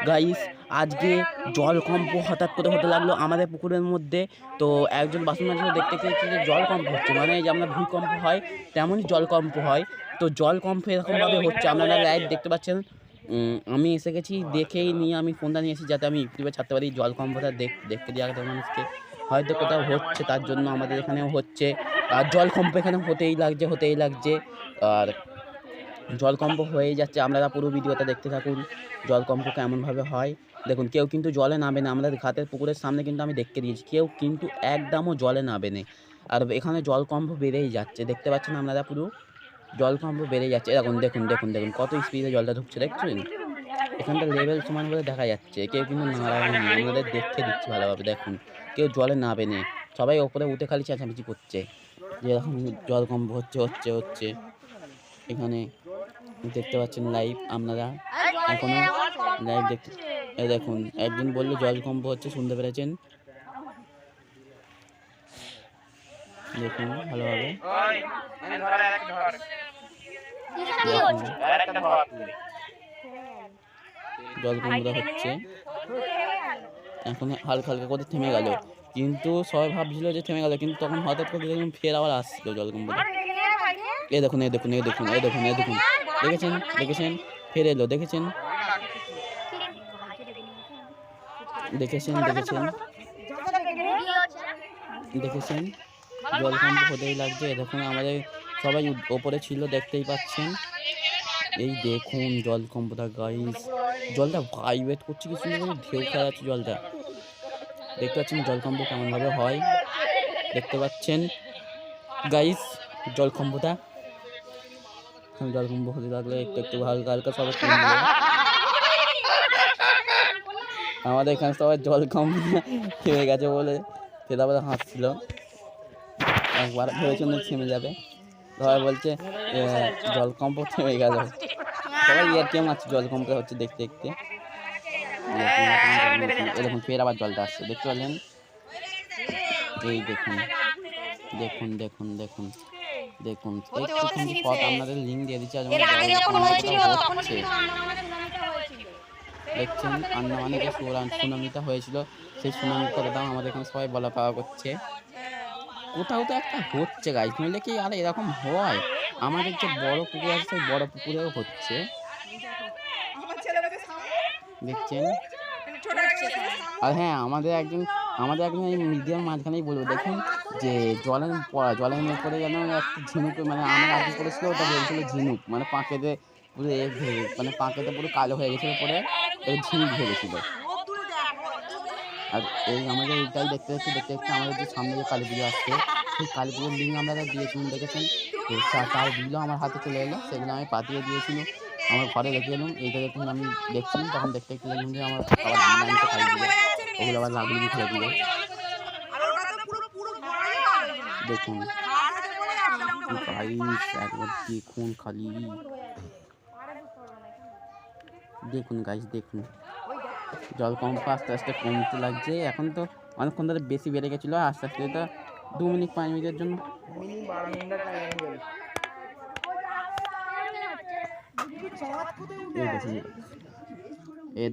Guys আজকে জলকম্প হঠাৎ করে হতে লাগলো আমাদের পুকুরের মধ্যে। তো একজন বাসন মাঝে দেখতে পেয়েছি যে জলকম্প হচ্ছে, মানে যে আমরা ভূমিকম্প হয় তেমনই জলকম্প হয়। তো জলকম্প এরকমভাবে হচ্ছে, আপনারা লাইভ দেখতে পাচ্ছেন। আমি এসে গেছি, দেখেই নিয়ে আমি ফোনটা নিয়ে এসেছি যাতে আমি ইউটিউবে ছাড়তে পারি জলকম্পটা দেখতে দেওয়া মানুষকে। হয়তো কোথাও হচ্ছে, তার জন্য আমাদের এখানেও হচ্ছে। আর জলকম্প এখানে হতেই লাগছে। আর জলকম্প হয়েই যাচ্ছে, আপনারা পুরো ভিডিওটা দেখতে থাকুন। জলকম্প কেমনভাবে হয় দেখুন। কেউ কিন্তু জলে নামবে না, আমাদের ঘাটের পুকুরের সামনে কিন্তু আমি দেখতে দিয়েছি, কেউ কিন্তু একদমও জলে নামবে না। আর এখানে জলকম্প বেড়েই যাচ্ছে, দেখতে পাচ্ছেন আপনারা, পুরো জলকম্প বেড়ে যাচ্ছে। দেখুন কত স্পিডে জলটা ঢুকছে, দেখছেন? এখানটা লেভেল সমান বলে দেখা যাচ্ছে, কেউ কিন্তু নাড়ায়নি, আমাদের দেখতে দিচ্ছি ভালোভাবে। দেখুন কেউ জলে নামবে না, সবাই ওপরে উঠে খালি চেঁচামেচি করছে যে এরকম জলকম্প হচ্ছে। এখানে দেখতে পাচ্ছেন লাইভ আপনারা, এখনো লাইভ দেখতে। দেখুন একজন বললো জলকম্প হচ্ছে, শুনতে পেরেছেন? দেখুন ভালোভাবে, জলকম্পটা হচ্ছে এখন হালকা হালকা করে থেমে গেল, কিন্তু সবাই ভাবছিল যে থেমে গেল, কিন্তু তখন হঠাৎ করে দেখুন ফের আবার আসছিল জলকম্পটা। দেখুন দেখেছেন ফের এলো, দেখেছেন জলকম্প হতেই লাগছে। দেখুন আমাদের সবাই ওপরে ছিল, দেখতেই পাচ্ছেন। এই দেখুন জলকম্পটা গাইস, জলটা ভাইব্রেট করছে, কি সুন্দর করে ঢেউ খেলা যাচ্ছে জলটা। দেখতে পাচ্ছেন জলকম্প কেমনভাবে হয়, দেখতে পাচ্ছেন গাইস জলকম্পটা। জলকম্প হতে লাগলে একটু হালকা হালকা সবাই আমাদের এখানে সবাই জলকম্প থেমে গেছে বলে ফের আবার হাসছিল। একবার ভেবেছিল থেমে যাবে, সবাই বলছে জলকম্প থেমে গেল, সবাই কেমন আছে জলকম্প হচ্ছে দেখতে দেখতে। এরকম ফের আবার জলটা আসছে, দেখতে পাচ্ছেন? এই দেখুন একটুখানি পথ আপনাদের লিঙ্ক দিয়ে দিচ্ছি। দেখছেন আন্দামানে যে সুনামিটা হয়েছিল, সেই সুনামির কথাটাও আমাদের এখানে সবাই বলা পাওয়া করছে। কোথাও তো একটা হচ্ছে গাইস, নইলে কি আর এরকম হয়? আমাদের যে বড় পুকুর আছে সেই বড় পুকুরেও হচ্ছে, দেখছেন? আর হ্যাঁ, আমাদের একজন এই মিডিয়ার মাঝখানেই বলবো, দেখুন যে জলের উপরে যেন একটা ঝিনুক, মানে আমার আগে করেছিল, ওটা বলছিল ঝিনুক, মানে পাঁকেতে পুরো মানে পাঁকেতে পুরো কালো হয়ে গেছিল, পরে ঝিনুক ভেবেছিল। আর এই আমাদের এইটাই দেখতে আমাদের যে সামনে যে কালী পুজো আসছে, সেই কালী পুজোর লিঙ্ক আমরা দিয়েছিলাম, দেখেছেন? তো তার বিলও আমার হাতে চলে এলো, সেগুলো আমি পাঠিয়ে দিয়েছিল, আমার ঘরে রেখে এলাম। এইটা যখন আমি দেখছিলাম তখন দেখতে দেখলাম যে আমার আবার বিল আনতে কালী পুজো, ওগুলো আবার লাগলো ফেলে দিল। দেখুন গাইস একবার দেখুন খালি, দেখুন গাইস দেখুন জলকম্প আস্তে আস্তে কমতে লাগছে। এখন তো অনেকক্ষণ ধরে বেশি বেড়ে গেছিলো, আস্তে আস্তে তো 2 মিনিট 5 মিনিটের জন্য।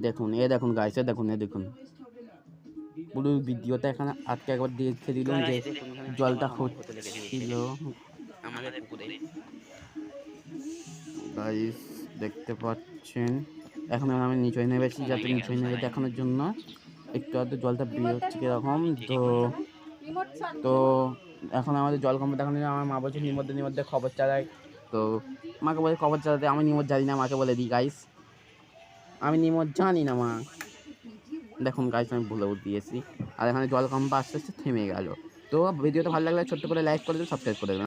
দেখুন গাইস, দেখুন পুরো ভিডিওটা এখানে আজকে একবার দেখে দিলাম যে জলটা হচ্ছিল আমাদের পুকুরে। গাইস দেখতে পাচ্ছেন, এখন আমি নিচে নেমেছি, যাতে নিচে নেমে দেখানোর জন্য একটু আধটু জলটা বের হচ্ছে কিরকম। তো এখন আমাদের জলকম্প দেখানো, আমার মা বলছে নিমধ্যে খবর চালাই। তো মাকে বলে খবর চালাতে, আমি নিমত জানি না, মাকে বলে দিই গাইস আমি নিমত জানি না মা। দেখুন গাইস আমি ভুলে দিয়েছি। আর এখানে জলকম্প আস্তে আস্তে থেমে গেল। তো ভিডিওটা ভালো লাগলে ছোট্ট করে লাইক করে দেবেন, সাবস্ক্রাইব করে দেবেন।